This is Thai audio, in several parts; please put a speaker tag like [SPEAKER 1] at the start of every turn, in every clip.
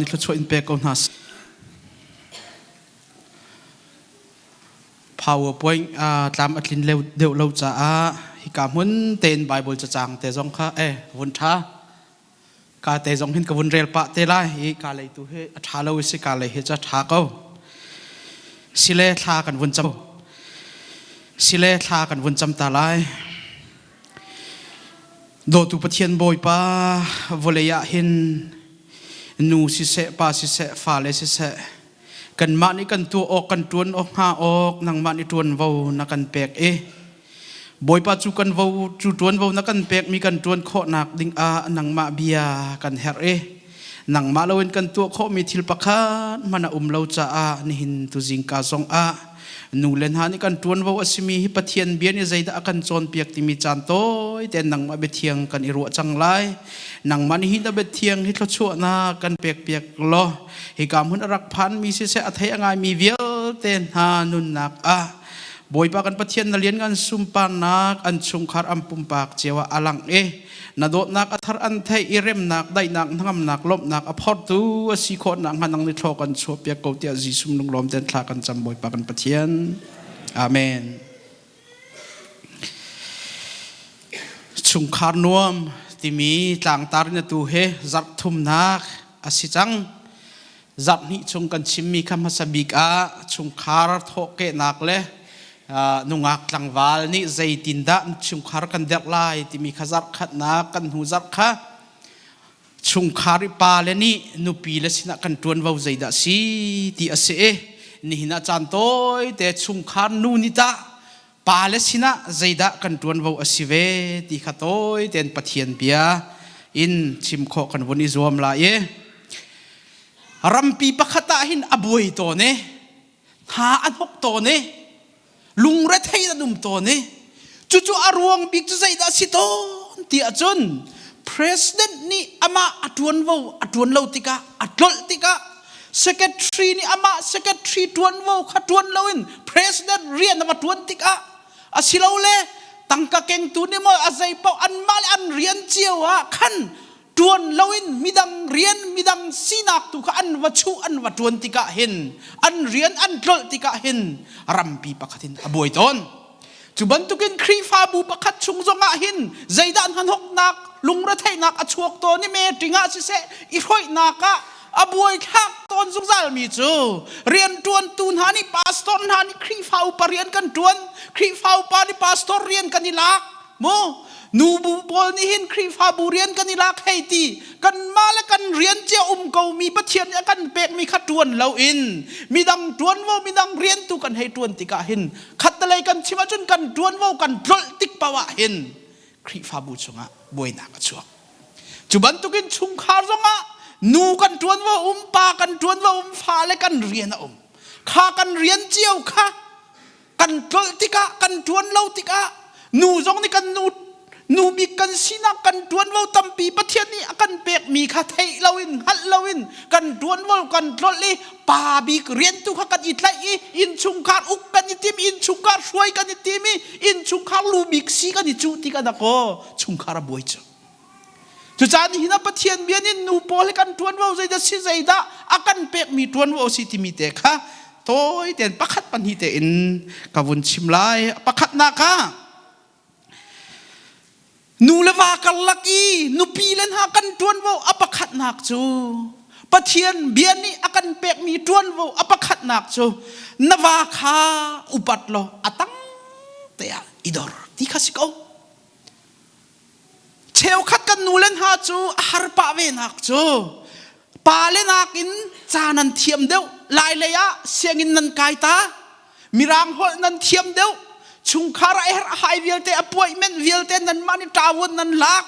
[SPEAKER 1] นี่เขาช่วยอินเปกเอาหน้า PowerPoint ตามอัดลินเร็วเราจะฮิกามุนเต็นไบเบิลจะจางแต่จงค่ะวันท้ากาแต่จงหินกับวันเรลปะเตล่าฮิกาเลยตัวเฮท้าเราสิกาเลยเฮจะท้าเขาสิเลท้ากันวันจำสิเลท้ากันวันจำตาลายโดตุปะเทียนบอยป้าวอลยะหินนูสิเสป้าสิเสฟาเลสิเสกันมานี่กันตัวออกกันตวนออกหาออกนังมานี่ตวนวาวนักกันเปกบอยป้าจูกันวาวจูตวนวาวนักกันเปกมีกันตวนโคนักดิ่งนังมาเบียกันเฮรนังมาเลวินกันตัวโคมีทิลปะคานมันเราจะนี่หินตุจิงกาซองนูเลนหานี่กันตวนวาวสิมีฮิปเทียนเบียนี่ใจดะกันจนเปียกที่มีจานโต้แต่นังมาเบเทียงกันอิรัวจังไรนังมันหินตะเบเทียงฮิตละชั่วนากันเปียกล้อฮิกามุนรักพันมีเสอัทยงไงมีเวียเต็นหานุนนักบอยปากันปะเทียนนเลียนกันซุมปานักอันชุงคาร์อัมปุมปากเจวะอลังนาโดนักอัธรอันไทยอิเรมนักได้นักทั้งนักลบนักอพอร์ตูสีโคนักหันนังนิทรกันชัวเปียกเกาเตียจีซุมนุงลมเต็นทลากันจำบอยปากันปะเทียนอาเมนชุงคาร์นวมที่มีต่างตารินตูเฮจับทุ่มนักอสิจังจับนี้ชงกันชิมมีคำฮัสบิกชุงคาร์โทเกนักเลยนุงักหลังวาลนี่ใจตินดาชุงคาร์กันเด็กไล่ที่มีขจัดขัดนักกันหูจัดข้าชุงคาริปาเลนี่นุปีเลสินักกันตวนวาวใจดาสีที่อาเสนี่หินาจันโต้แต่ชุงคาร์นูนิตาปาเลสินะใจดากันตวนวาวอสิเวที่ขัดโต้แต่ปะเทียนเปียอินชิมโคกันวันนี้รวมลายรัมปีปะขตาหินอบวยตัวเนหาอันหกตัวเนลุงเรทให้ดุมตัวเนจู่ๆอารวงบิ๊กจะใจดาสิโตที่อาจน president นี่อามาอัดวนวาวอัดวนเลาติกาอัดลติกา secretary นี่อามา secretary ดวนวาวขัดวนเลาอิน president เรียนมาดวนติกาอาศิลาเลตั้งกะเก่งตัวนี่มาอาศัยเป่าอันมาอันเรียนเจียวขันดวนเลาอินมีดังเรียนมีดังสีนักตุกอันวัชุอันวัดวนติกาเห็นอันเรียนอันลติกาเห็นรัมปีปะขัดินอบวยตนจุบันตุกินครีฟาบูปะขัดชุงจงอาหินใจดันหันหกนักลุงระเทนักอชวกตัวนี่เมติงาสิเสอีร้อยนักอบวยทักตอนสุกซาลมีจูเรียนดวนตูนหานี่พาสตอร์หานี่ครีฟาอุปเรียนกันดวนครีฟาอุปานี่พาสตอร์เรียนกันนี่ลักโมนูบูบอลนี่เห็นครีฟาบูเรียนกันนี่ลักให้ตีกันมาและกันเรียนเจ้าเกามีปะเทียนกันเปกมีขัดดวนเราอินมีดังดวนว่ามีดังเรียนตุกันให้ดวนติกาเห็นขัดอะไรกันชิมาจนกันดวนว่ากันดลติกปะวะเห็นครีฟาบูชงะบวยนักชัวจุบันตุกินชุงคาร์จงะนูกันดวนว่าปากันดวนว่าฟ้าและกันเรียนข้ากันเรียนเจ้าข้ากันดลติกากันดวนเราติกานูจงนี่กันนูมีกันสินักกันดวนว่าตั้มปีประเทศนี้กันเปกมีข้าไทยเราอินฮัดเราอินกันดวนว่ากันดลเลยป่าบีกเรียนตุกกันอิตไลอินชุงคาร์อุกกันอิติมอินชุงคาร์ช่วยกันอิติมีอินชุงคาร์ลูบิกซีกันอิจูติกันนะก็ชุงคาร์บวยจ้ะจุดจานหินาประเทศเบียนินนูโปเลกันดวนว่าใจจะสิใจดากันเปกมีดวนว่าสิติมีเตะค่ะโต้ยเด่นประคัดปันหิเตอินกวนชิมไลประคัดนาค่ะนูเลวากันลักอีนูปีเลนหากันดวนว่าประคัดนักจูประเทศเบียนี่กันเปกมีดวนว่าประคัดนักจูนวาคาอุปัตโลอตังเตียอิดอร์ที่ข้าศึกเอาเชลขัดกันนูเลนหาจูฮาร์ปาเวนักจูปาเลนักินจานันเทียมเดียวลายเลยะเสียงินนันไกตามีรางหอนันเทียมเดียวชุงคาร์ไฮเวลเตอพอยเมนต์เวลเตนันมันตาวันนันลัก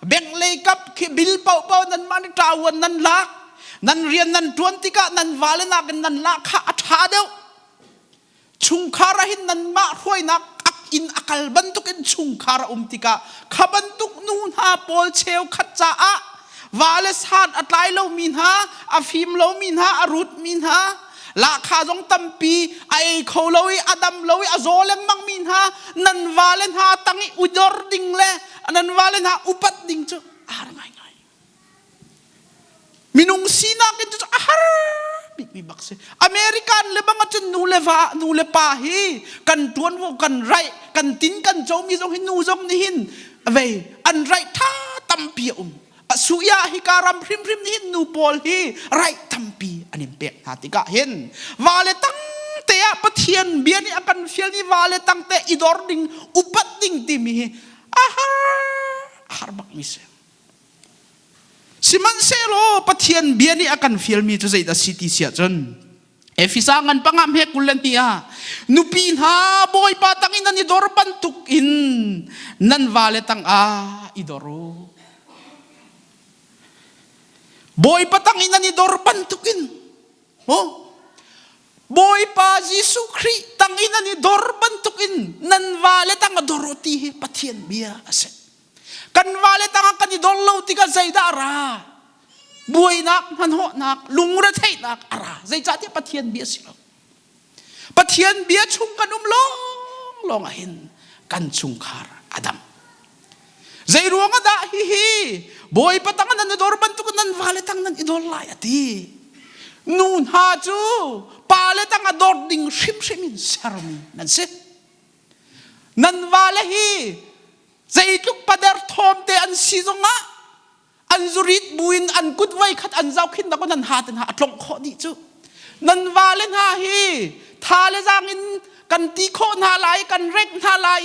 [SPEAKER 1] แบ่งเลยกับบิลเป่านันมันตาวันนันลักนันเรียนนันทวนติกะนันวาเลนักนันลักข้าอัฐาเดียวชุงคาร์หินนันมาห้วยนักอินอักลบันตุกินชุงคาร์ติกะขบันตุกนูนหาโปลเชลขัดจ้าวาเลสฮาดอัตไลโลมินฮาอาฟิมโลมินฮาอารุดมินฮาลาคาจงตัมปีไอโคโลวิอดัมโลวิอโซเลมังมินฮานันวาเลนฮาตังอิอุดอร์ดิงเลนันวาเลนฮาอุปัดดิงจูอะไรไงมินุงซีนักอินจู มีบักเซอเมริกันเลยบังจนนูเลปาฮีกันทวนวกันไรกันตินกันโจมีจงหินูจงนี่หินเวอันไรท่าตัมปีสุยาฮิการัมพริมนี่หินนูปอลฮีไรตัมปีอันนี้เป็ดหาติกะเห็นวาเลตั้งเตะปะเทียนเบียนี่อากันเฟียนี่วาเลตั้งเตะอิดอร์ดิงอุปัดดิงติมีอาฮาร์บักมิเซสิมันเซโลปะเทียนเบียนี่อากันเฟียมีจุดใจดัชซิตี้เสียจนเอฟิสังันปังามเฮกุลเลนติอานุปีนหาบอยปาตังอินันอิดอร์บันตุกอินนันวาเลตั้งอิดอรูบอยปาตังอินันอิดอร์บันตุกอินโอ้boy pa Yesu Christ tang ina ni dor bantukin nan vale tang doroti pathian bia ase kan vale tang kan ni dollo tika zaida ara boy nak han ho nak lungra thai nak ara zai cha ti pathian bia silo pathian bia chung kan long ahin kan chungkhar adam zai ruanga da hi boy patang nan ni dor bantukun nan vale tang nan idol lai ati nun ha chu pale tang ador ding shim sarmi nan se nan wale hi zaituk pader thom te an sizonga an zurit buin an kutwai khat an zau khin ko nan haten ha atlong kho di chu nan wale ha hi thale jangin kan ti kho na lai kan rek na lai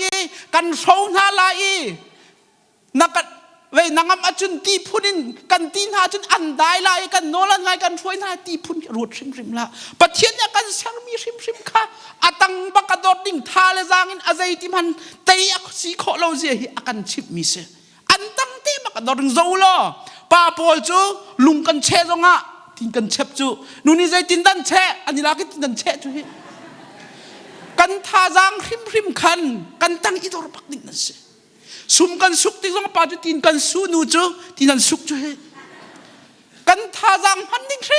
[SPEAKER 1] kan shou na lai nakatเว้ยนางอาจุนตีพุนินกันตีนหาจุนอันได้ลายกันโนลันไงกันช่วยหาตีพุนรูดริมละปะเทียนเนี่ยกันสังมีริมค่ะอาตังบักกระโดดดิ่งทาเลจางินอาใจติมันเตยสีโคเราเสียอากันชิบมีเสอันตั้งเตบักกระโดดดิ่งโซโลป้าปอลจูลุงกันเชจงะทินกันเชบจูนู่นนี่ใจตินดันเชอันนี้ลากิตินดันเชจูกันทาจางริมคันกันตั้งอีดอร์ปักดิ่งนั่นเสซุมกันสุกที่ต้องปาจุตินกันสู้นูจูที่นั่นสุกจูเฮกันท่าจังพันนิ่งเร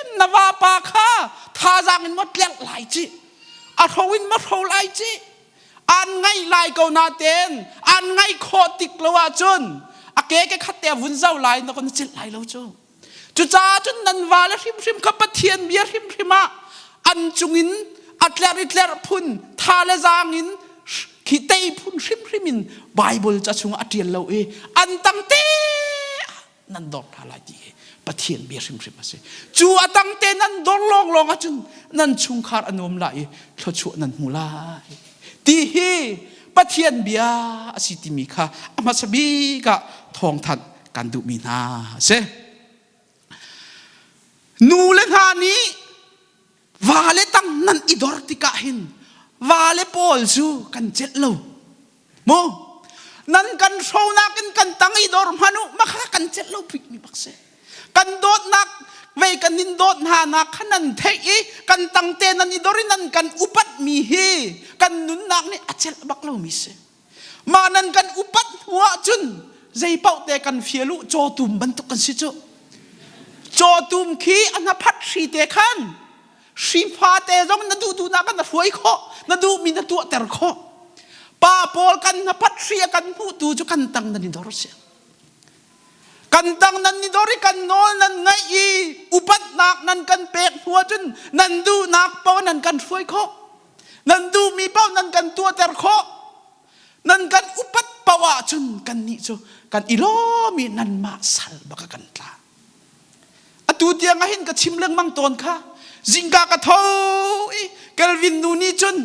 [SPEAKER 1] มนาวาปาคาท่าจังอินมัดเลี้ยงไหลจีอาทวินมัดเขาไหลจีอันไงไหลเกานาเตนอันไงโคติกลวาจุนอาเกะขัดเตะวุ้นเจ้าไหลนักคนจิตไหลแล้วจูจูจ้าจุนนันวาและริมขับปะเทียนเบียริมะอันจุงินอัดเลร์พุนท่าเลจางอินคิดเตยพุนริมินไบเบิลจะชงอัดเรียนเราอันตั้งเตนันดอกอะไรดีปะเทียนเบียริมมาสิจูอัตั้งเตนันดอกลองจุนนันชุงคาร์อนุมไหลเขาชวนันมูลายตีฮีปะเทียนเบียสิติมิค่ะอามาสบีกะทองทัดกันดุมินาเซนูเลธานี้วาเลตั้งนันอิดอร์ติกะหินวาเลปอลซูกันเจ็ดโลโมนั่นกันโชว์นักกันตั้งอีดอร์มานุมาฆ่ากันเจ็ดโลพิกมีบักเซกันโดดนักเวกันนินโดดหานักขนันเทอีกันตั้งเตนันอีดอรินันกันอุปัตมีเฮกันนุนนักนี่อาเจลบักโลมิเซมานันกันอุปัตหัวจุนใจเป่าเตกันเฟียลุโจตุมบรรทุกกันสิโจโจตุมขีอันพัดสีเตขันชีฟ้าเตจงนัดดูนักกันนัดรวยข้อนัดดูมีนัดตัวเตอร์ข้อป้าปอลกันนับพัดเสียกันผู้ดูจุกันตังนันนิดอร์เสียกันตังนันนิดอริกันโนนันไงอีอุปัตนักนันกันเปกหัวจุนนันดูนักเป้านันกันรวยข้อนันดูมีเป้านันกันตัวเตอร์ข้อนันกันอุปัตปวะจุนกันนี่จูกันอีโลมีนันมาสัลบักกันตาอตูเตียงหินกับชิมเรื่องมังตอนค่ะจิงกากระทอยเกลวินนูนี่จุน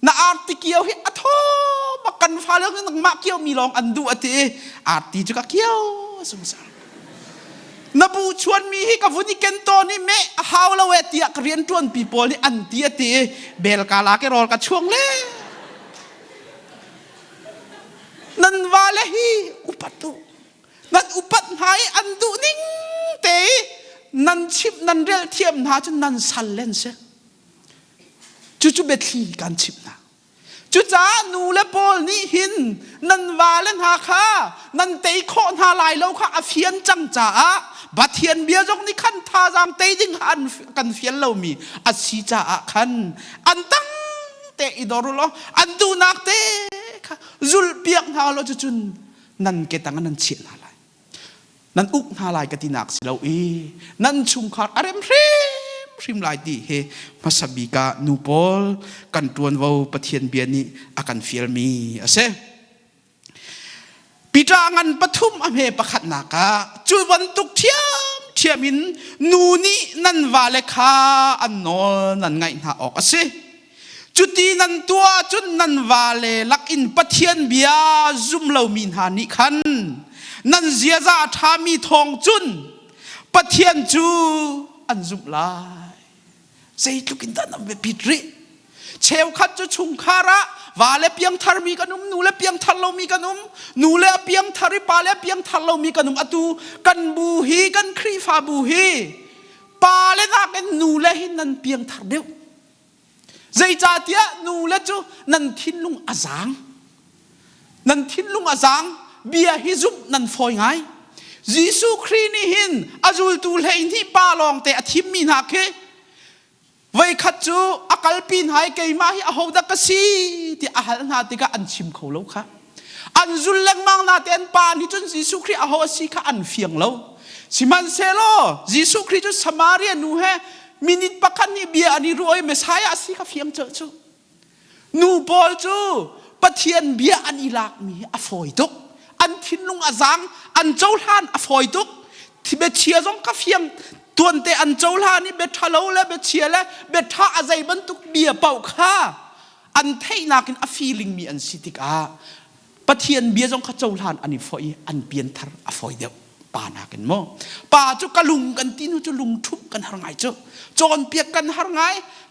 [SPEAKER 1] นาอาร์ติเกียวเฮอะทอบักกันฟ้าเรื่องนังมาเกียวมีลองอันดูอติอาร์ติจุกเกียวสงสารนบูชวนมีให้กับวุนิเกนโตนี่เมะฮาวละเวติยกเรียนจวนปีโปนี่อันตีอติเบลกาลาเกรอลกับช่วงเล่นันวาเลฮีอุปัตตุนันอุปัตหายอันดูนิ่งเตนันชิบนันเรียลเทียมนาจนนันสัลเลนเซจู่ๆเบ็ดลีกันชิบนาจู่จ้านูเลปอลนี่หินนันวาเลนหาค่านันเตยโคหาลายเราค่ะอเฟียนจังจ้าบัดเทียนเบียจงนี่ขันทาจางเตยดิ้งหันกันเฟียนเรามีอาชีจ้าขันอันตั้งเตยอิดอรุลอันดูนักเตยค่ะจุลเปียกหาเราจู่ๆนันเกตังนันเชียนหานั่นอุกนาลายกตินักสิเรานั่นชุงขาดอารมณ์พริม ริมลายดีเฮมาสบีกานูปอลกันตวนวาวปะเทียนเบียนี่อากันฟิลมีอาเซปีจางันปฐุมอเมปะขัดนากาจุวันตุกเทียมินนูนี่นันวาเลคาอันนอนันไงหาออกอาเซจุดที่นันตัวจุดนันวาเลลักอินปะเทียนเบียซุมเหลามินหานิคันนันเสียซาทามีทองจุนปะเทียนจูอันซุมลายใจลุกินตานำเวปิดริเชวขัดจะชุงคาระวาเลเปียงทาร์มีกันนุมนูเลเปียงทัลโลมีกันนุมนูเลเปียงทาริปาเลเปียงทัลโลมีกันนุมอตูกันบูฮีกันครีฟาบูฮีปาเลนักนูเลหินนันเปียงทาร์เดียวใจจ่าเตียนูเลจูนันทินลุงอาจางนันทินลุงอาจางเบียฮิซุบนันฟอยไงยิสุครีนี่หินอาจุลตูเลหินที่ปาลองแต่อธิมีนักเคไว้ขัดจูอากาลปีนหายเกยมาฮิอาหูดักสีที่อาหารนาติกาอันชิมเขาแล้วค่ะอันจุลเล็งมังนาเตียนปานิจุนยิสุครีอาหูสีค่ะอันเฟียงแล้วสิมันเซโลยิสุครีจุสมาเรียนูเฮมินิตปักขันนี่เบียอันนี้รวยเมสายาสีค่ะเฟียงเจอจูนูบอลจูปะเทียนเบียอันอีลักมีอฟอยตุกอันทินลุงอาจังอันเจ้าล้านอฟอยตุกที่เบเชียจงค่ะเฟียงตัวเตอันเจ้าลานี่เบทาโลและเบเชียและเบทาอาใจบรรทุกเบียเป่าข้าอันเทนักินอฟีลิงมีอันสิติกาปะเทียนเบียจงข้าเจ้าลานอันนี้ฟอยอันเปลี่ยนทาร์อฟอยเดียวป่านากันโมป่าจุกลุงกันตีนูจุลุงทุบกันหางไงเจ้าจอนเปียกกันหางไง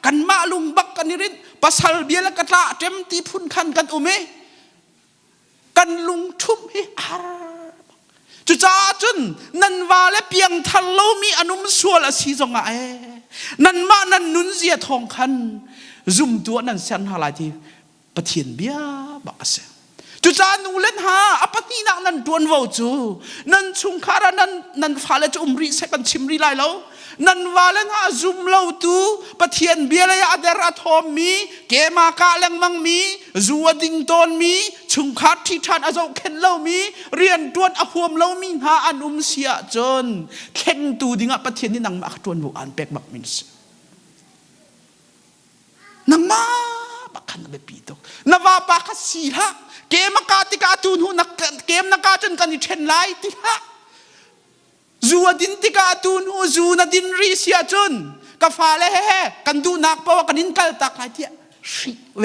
[SPEAKER 1] กันมาลุงบักกันนิรินปัสสาวะเบียและกระตาเต็มตีพุ่นคันกันอุเมกันลุงทุบให้อาจุจ้าจุนนันวาเลเปียงทัลโลมีอนุมส่วนละสีจงไอนันมานันนุนเสียทองคันซุมตัวนันเซนฮาลายที่ปะเทียนเบียบักเสจุจ้านูเล่นหาอปตินักนันดวนวาวจูนันชุงคารานันฟาเลจริเสกันชิมรีไลแล้วนันวาเลนหาซุมเลาตูปะเทียนเบียเลยอาเดราทอมมีเกมากาเลงมังมีจัวดิงตอนมีชุงคัดที่ทานอาจจะเข็นเล่ามีเรียนดวนอภวมเล่ามีหาอันเสียจนเข็นตูดิงะปะเทียนนี่นังมาดวนบุอันเป็กบักมินส์นังมาบักขันเบปีโตนว่าปากสีละเกมากาติกาตูนหูนักเกมนักการจนกันนี่เช่นไรติละจูดินติกาตูนหูจูนัดินรีเสียจนกาฟาเลเฮกันดูนักเพราะว่ากันนินกัลตักไรเทียสิเว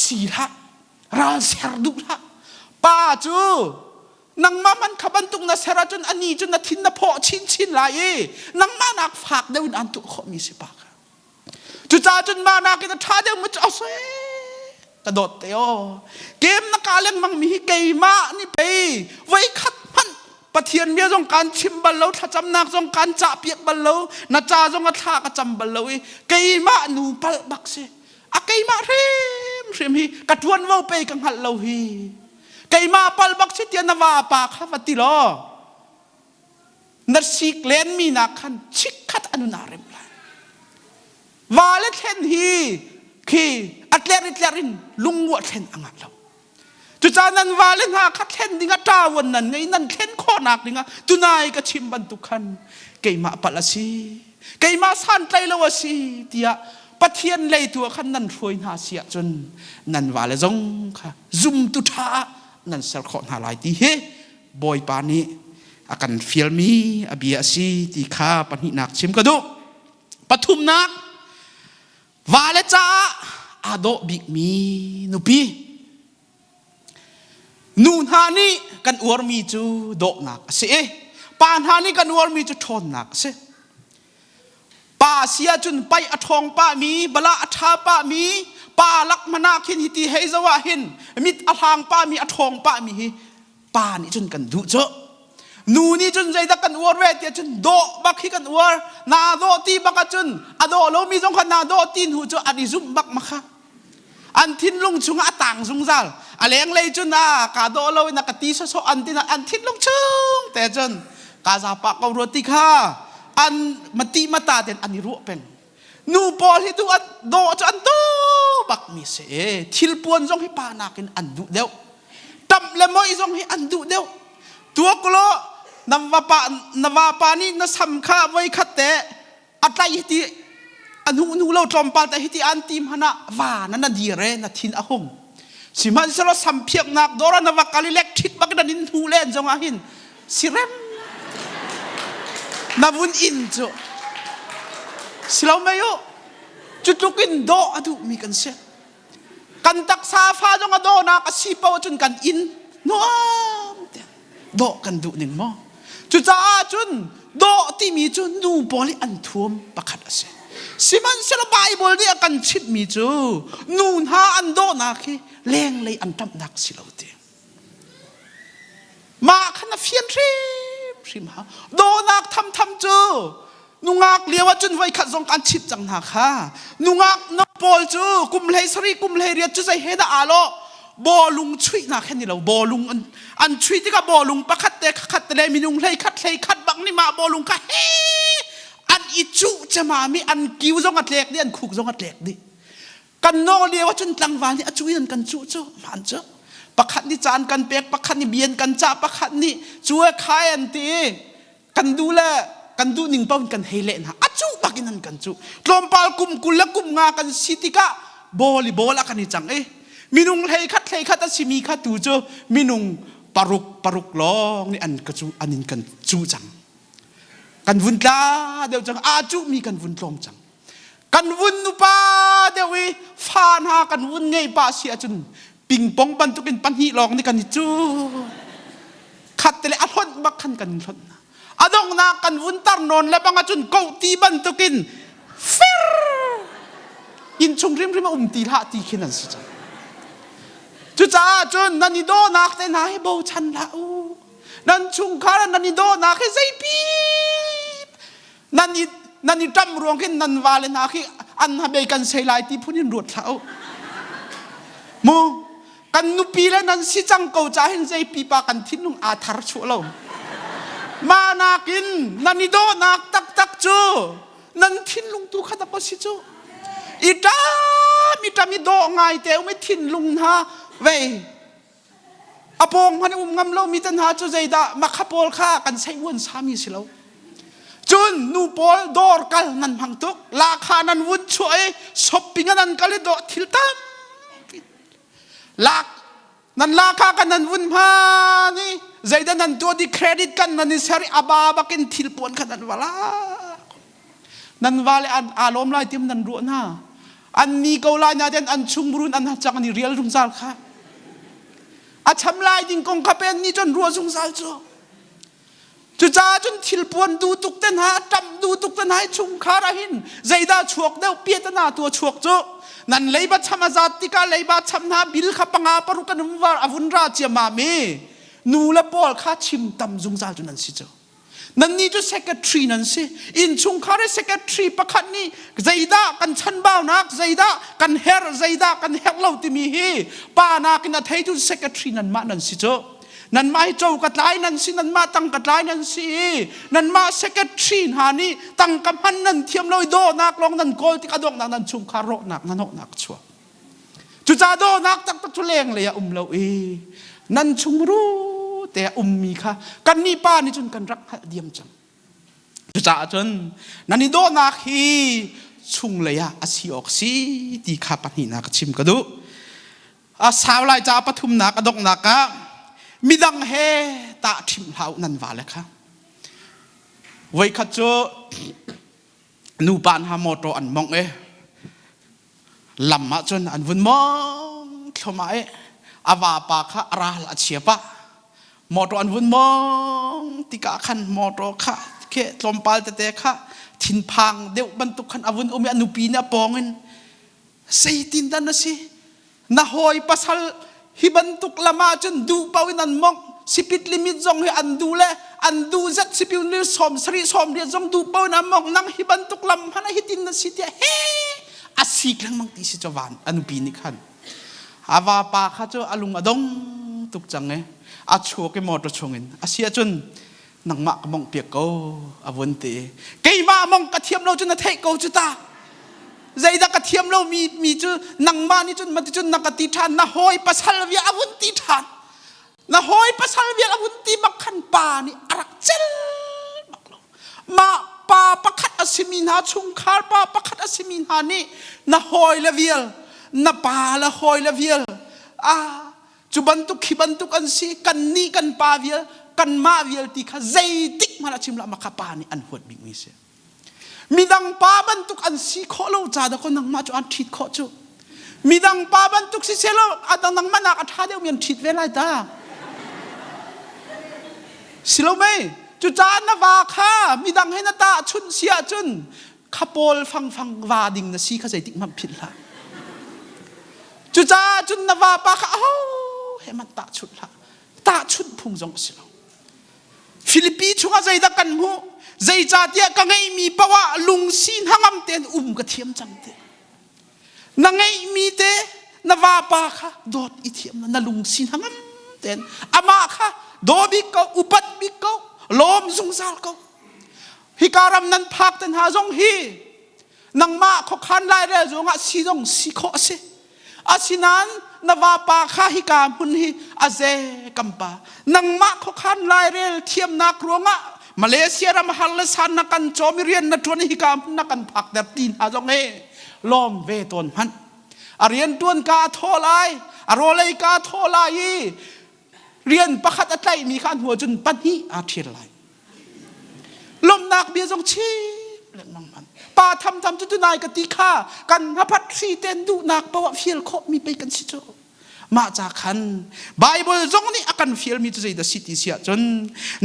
[SPEAKER 1] สีละราเสียดุละป้าจูนังมามันขบันตุงนัสระจนอันนี้จนนัทินนับพอชินไรนังมานักฝากเดินอันตุขมีสิปากจุจ้าจนมานักกินท่าเดิมมันจะเอาเสกระโดดเตะเกมนักการเล่นมังมีเกยมานี่ไปไว้ขัดพันปะเทียนเมียจงการชิมบัลโลถ้าจำนักจงการจ่าเปียกบัลโลนาจ่าจงกระท่ากระจำบัลโลเกยมาหนูปัลบักเสอะเกยมาเรียมฮีกระทวนว่าไปกังหัดเราฮีเกยมาปัลบักเสเตียนนว่าปากข้าฟัติโลนัดสิกเลนมีนักขันชิกขัดอนุนาเรมลาวาเลเทนฮีคืออัตเลรินลุงวัวเทนอังเราจุจานันวาเลนหาคัดเทนดิงะตาวันนั้นไงนั่นเทนข้อนักดิงะตุนายก็ชิมบันตุคันเกยมาปัลสีเกยมาสันไตลวสีเตียปะเทียนเลยตัวขันนั่นรวยหาเสียจนนันวาเลจงค่ะซุมตุทานันสารขอหาลายตีเฮบอยปานีอาการฟิลมีอบียสีตีข้าปนินักชิมกระดูปทุมนักวาเลจ้าอาโดบิกมีนุปีนูนฮานี่กันอวร์มีจูโดนักเสปานฮานี่กันอวร์มีจูทนนักเสป้าเสียจุนไปอทองป้ามีบลาอัฐาป้ามีป้าลักมนาคินฮิติเฮซาวะหินมิดอทางป้ามีอทองป้ามีป้านี่จุนกันดูเจนูนี่จุนใจดักกันอวร์เวทีจุนโดบักฮิกันอวร์นาโดตีบักจุนอโดโลมีจงขันนาโดตีนหูจูอันนี้ซุมบักมาค่ะอันทินลุงชุงอาต่างซุงซัลอะไรยังเลยจุนนะกาโดโลวินักตีโซอันทินอันทินลุงชุงแต่จุนกาซาปากเอาโรติค่ะอันมาตีมาตาเด่นอันนี้รู้เป็นนูบอลที่ตัวโดจะอันโตบักมีเสทิลปวนจงให้ปานากินอันดุเดียวตับเลมอยจงให้อันดุเดียวตัวกลัวนำว่าปานี่นสัมข้าไว้ขัดแต่ อัตไลฮิติอันนูเราจอมปาแต่ฮิติอันทีมฮานะว่านั่นดีเรนัทินอาหงสิมันสระสัมเพียกนักโดรานะวักกาลิเล็กทิดบักดันินหูเล่นจงอาหินสิเรมนาวุนอินโจสิเราไม่ยุจุดกินโดอดูมีกันเสียกันตักซาฟ้าจงอโดนักสิเปาจนกันอินโน้มโดกันดูหนึ่งมั้งจุดจ้าจุนโดที่มีจุนนูบอลิอันท่วมประคัดเสียสิมันเสละไบเบิลเนี่ยกันชิดมีจูนูนหาอันโดนักแรงเลยอันตั้มนักสิเราเดียมาขณะเฟียนริมหาโดนักทำจูนุงักเลี้ยวจุนไว้ขัดสงการชิดจังนักฮะนุงักนักบอลจูกุมเลสรีกุมเลเรียจุใจเฮดาอาโลบอลุงช่วยนักแค่นี้เราบอลุงอันช่วยที่กับบอลุงประคัดเตะขัดเตะมีนุงเลยขัดบังนี่มาบอลุงค่ะเฮอันอิจูจะมามีอันกิ้วจงอัดเล็กดิอันขุกจงอัดเล็กดิกันโนเลียวจุนตังวานนี่อจุยนันกันจูมันเจประคัดนี่จานกันเปียกประคัดนี่เบียนกันจ่าประคัดนี่จัวขายอันตีกันดูแลกันดูนิ่งเป้ากันเฮเลนะอจูปักินันกันจูลมปาลกุมกุลละกุมงากันสิติกะบอลิบอลกันนี่จังมินุงเฮขัดตัสิมีขัดตูโจมินุงปารุกล้องนี่อันกระจูอันนินกันจูจังกันวุ่นลาเดี๋ยวจังอาจูมีกันวุ่นลมจังกันวุ่นนุปาเดี๋ยววิฟานหากันวุ่นไงป้าเสียจุนปิงปองปันตุกินปันฮีลองนี่กันจูขัดแต่ละอัลบักขันกันทนอาดงนากันวุ่นตารนนและบางจุนเกาตีบันตุกินฟิรอินชงริมมาตีละตีขินันสิจังจุจ้าจุนนันนิโดนักแต่นายโบชันละอูนันชุงคาร์นันนิโดนักให้ใจปีนันนิจำรวงขึ้นนันวาเลนักให้อันฮะเบกันเซลายที่พูนินรวดละอูโมกันนุปีและนันสิจังเกาจ้าเห็นใจปีปากันทิ้งลุงอาทาร์ชัวเรามานากินนันนิโดนักตักจูนันทิ้งลุงตูขัดตะปสิจูอีตามีโดง่ายแต่ไม่ทิ้งลุงฮะเว้ยอปองพันงำเรามีตันหาจุใจดามาขับโอลข้ากันใช้วนสามีสิเราจุนนูโปลดอร์กันนันพังตุกราคานั้นวุ่นช่วยช้อปปิ้งนั้นก็เลยโดดทิลตามนั้นราคากันนั้นวุ่นพานี่ใจดันนั้นตัวดีเครดิตกันนั้นนิสัยอาบาบักินทิลปวนกันนั้นวะละนั้นวาเลอันอารมณ์ไล่เต็มนั้นรัวน่าอันนี้ก็ไล่นาเดนอันชุมรุนอันหัดจักอันนี้เรียลรุ่งซาลค่ะอาชำลายดิงกงขับเป็นนี่จนรัวสงสารจูจ้าจนทิลปวนดูตุกเต้นหาจำดูตุกเต้นหาชุงคาราหินใจดาชวกเดียวเปียตนาตัวชวกจูนั่นเลยบัดชำอาซาติกาเลยบัดชำนาบิลขับปังอาปรุกันวาอาวุนราเจียมาเมนูละปอลข้าชิมตำสงสารจุนันสิจูนั่นนี่จุ secretary นั่นสิอินชุงคาร์ secretary ประคันนี่ใจดากันชันบ่าวนักใจดากันเฮร์ใจดากันเฮร์เราที่มีฮีป้านักนั่นไทยจุ secretary นั่นมานั่นสิโจนั่นมาให้โจกัดไลนั่นสินั่นมาตั้งกัดไลนั่นสินั่นมา secretary หานี่ตั้งกับพันนั่นเทียมลอยโดนักลองนั่นโกลที่กระดองนั่นชุงคาร์โรนักนั่นโนักชัวจุจ้าโดนักตักทุเลงเลยเรานั่นชุงรู้แต่มีค่ะกันนี่ป้านี่จนกันรักเดียมจังจุจ้าจนนั่นนี่โดนักฮีชุงเลยอาศิออกสีดีข้าปันหินักชิมกระดูสาวลายจ้าปฐุมนักกระดกนักมีดังเฮตาทิมเหานันวาเลยค่ะไว้ขัดโจนูปานฮามอโตอันมองลำมาจนอันวุ่นมองทำไมอาวาปาค่ะราลเชียปะมอโตอันวุ่นมองติกาขันมอโตค่ะแค่ลมปาลแต่ค่ะทินพังเดี๋ยวบรรทุกขันอวุ่นอเมอนุปีเนี่ยปองเงินใส่ตินดันนะสิน่าหอยปัสลฮิบันตุกละมาจนดูปาวินันมองสิปิดลิมิตจงให้อันดูแลอันดูจัดสิปิวนิสอมสรีสอมเดียจงดูปาวินันมองนั่งฮิบันตุกลำพันฮิตินนัสิเดียเฮอาศิกลังมังติสิจวันอนุปีนิขันอาวาปาข้าเจ้าอลุงอดงตุกจังอาชัวเกมอตชงเงินอาเซียจนนังมากมองเปียกโกอวันเตเกยมามองกระเทียมเราจนเทโกจุตาใจดักกระเทียมเรามีจุนังมานี่จนมันจนนักติฐานน่าหอยปัสสาวะอวุนติฐานน่าหอยปัสสาวะอวุนติมักขันปานี่อารักเจลมักลงมาปาประคัดอ asimin ha chungkhar pa pakhat asimin ha ni na hoi la vial na pa la hoi la vial chu bantuk khi bantuk an si kan ni kan pa vial kan ma vial ti kha zai tik mala chimla makapa ni an hot big mi se midang pa bantuk an si kho lo cha da ko nang ma chu an thit kho chu midang pa bantuk si selo adang nang manak at hade umian thit velai ta silo me chu cha na wa kha midang he na ta chun sia chun khapol phang wa ding na si kha zai tik mam phit la chu cha chun na wa pa kha he man ta chut la ta chut phung jong silo Philippi chunga zai da kan mu zai cha tia ka ngai mi pawa lung sin hangam ten ka thiam chang te na ngai mi te na wa pa kha dot I thiam na lung sin hangam ten ama kha do bi ko upat bi ko lom zung sal ko hikaram nan phak ten ha jong hi nang ma kho khan lai re zonga si jong si kho se asinan na wa pa kha hikam hun hi aze kampa nang ma kho khan lai re thiam na kronga Malaysia ram hal san na kan chomirian na tuan hikam na kan phak da tin ha jong he lom ve ton han arian tuan ka tholai arolai ka tholai rian pakhat atlai mi khan huwa chun pan hi a thir lai lom nak bia jong chi leng mang man pa tham chu nai ka ti kha kan haphat si ten du nak pawa fiel kho mi pe kan si cho ma cha khan bible jong ni akan fiel mi chu zai da city sia chon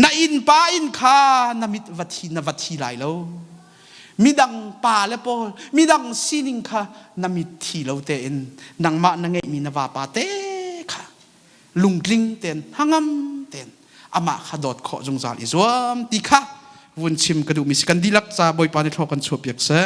[SPEAKER 1] na in pa in kha na mit vathi lai lo midang pa le pol midang sining kha na mit thi lo te en nang ma na ngai mi na wa pa te kha lungling ten hangam ten ama kha dot kho jong zal izwam ti kha vun chim ka du mi kan dilak cha boy pa ni thok kan chupiak se